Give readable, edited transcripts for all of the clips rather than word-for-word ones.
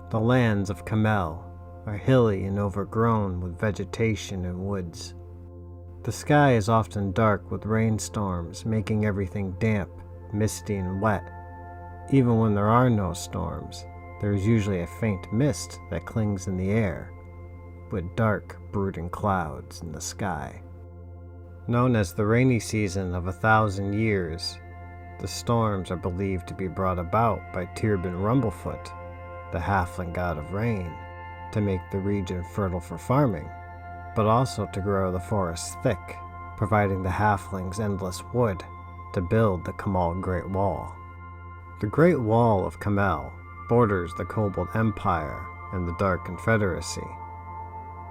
The lands of Kamell are hilly and overgrown with vegetation and woods. The sky is often dark with rainstorms, making everything damp, misty, and wet. Even when there are no storms, there is usually a faint mist that clings in the air, with dark, brooding clouds in the sky. Known as the rainy season of 1,000 years, the storms are believed to be brought about by Tirben Rumblefoot, the halfling god of rain, to make the region fertile for farming, but also to grow the forests thick, providing the halflings endless wood to build the Kamell Great Wall. The Great Wall of Kamell borders the Kobold Empire and the Dark Confederacy.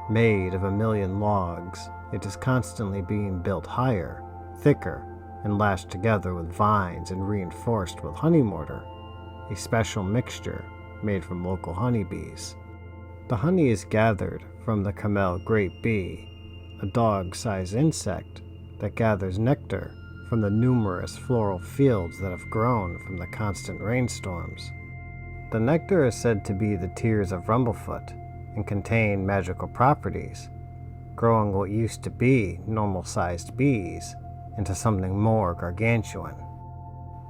Made of 1,000,000 logs, it is constantly being built higher, thicker, and lashed together with vines and reinforced with honey mortar, a special mixture made from local honeybees. The honey is gathered from the Kamell Great Bee, a dog-sized insect that gathers nectar from the numerous floral fields that have grown from the constant rainstorms. The nectar is said to be the tears of Rumblefoot and contain magical properties, growing what used to be normal-sized bees into something more gargantuan.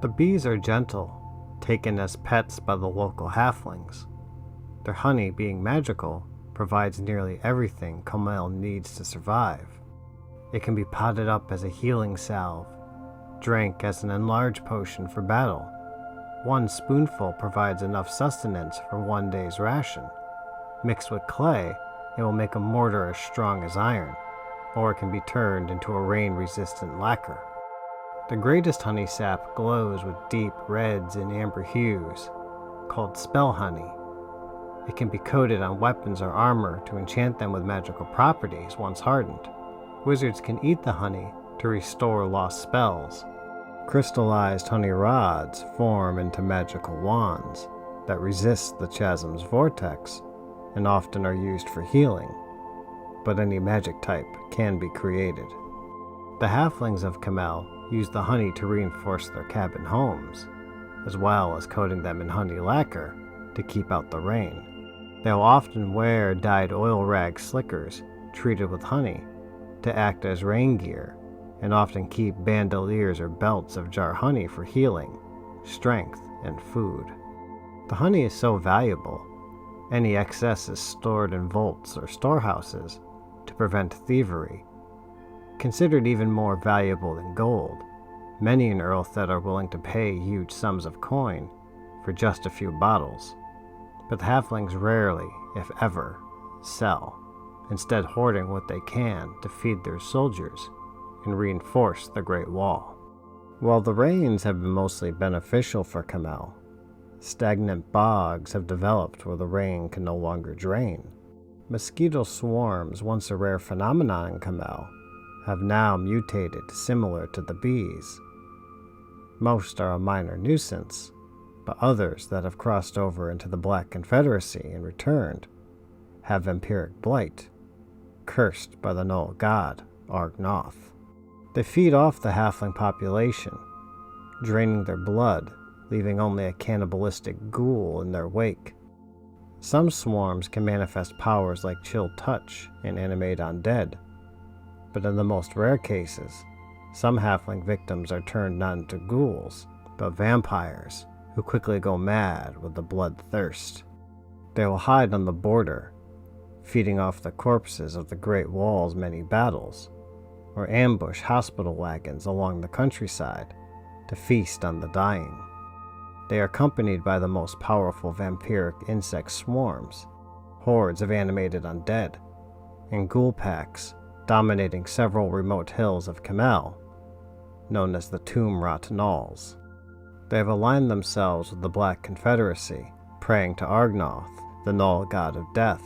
The bees are gentle, taken as pets by the local halflings. Their honey, being magical, provides nearly everything Kamell needs to survive. It can be potted up as a healing salve, drank as an enlarged potion for battle. One spoonful provides enough sustenance for 1 day's ration. Mixed with clay, it will make a mortar as strong as iron, or it can be turned into a rain-resistant lacquer. The greatest honey sap glows with deep reds and amber hues, called spell honey. It can be coated on weapons or armor to enchant them with magical properties once hardened. Wizards can eat the honey to restore lost spells. Crystallized honey rods form into magical wands that resist the chasm's vortex and often are used for healing, but any magic type can be created. The halflings of Kamell use the honey to reinforce their cabin homes, as well as coating them in honey lacquer to keep out the rain. They'll often wear dyed oil rag slickers treated with honey to act as rain gear, and often keep bandoliers or belts of jar honey for healing, strength, and food. The honey is so valuable, any excess is stored in vaults or storehouses to prevent thievery. Considered even more valuable than gold, many in Earlthed are willing to pay huge sums of coin for just a few bottles, but the halflings rarely, if ever, sell, instead hoarding what they can to feed their soldiers and reinforce the Great Wall. While the rains have been mostly beneficial for Kamell, stagnant bogs have developed where the rain can no longer drain. Mosquito swarms, once a rare phenomenon in Kamell, have now mutated similar to the bees. Most are a minor nuisance, but others that have crossed over into the Black Confederacy and returned have vampiric blight, cursed by the Null god, Argnoth. They feed off the halfling population, draining their blood, leaving only a cannibalistic ghoul in their wake. Some swarms can manifest powers like chill touch and animate undead, but in the most rare cases, some halfling victims are turned not into ghouls, but vampires, who quickly go mad with the bloodthirst. They will hide on the border, feeding off the corpses of the Great Wall's many battles, or ambush hospital wagons along the countryside to feast on the dying. They are accompanied by the most powerful vampiric insect swarms, hordes of animated undead, and ghoul packs dominating several remote hills of Kamell, known as the Tomb-Rot Gnolls. They have aligned themselves with the Black Confederacy, praying to Argnoth, the Null god of death,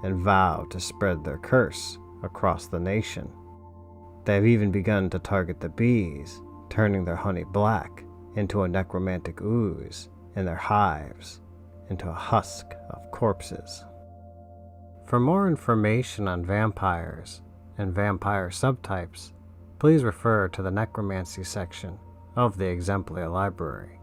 and vow to spread their curse across the nation. They have even begun to target the bees, turning their honey black into a necromantic ooze, and their hives into a husk of corpses. For more information on vampires and vampire subtypes, please refer to the necromancy section of the Exemplar Library.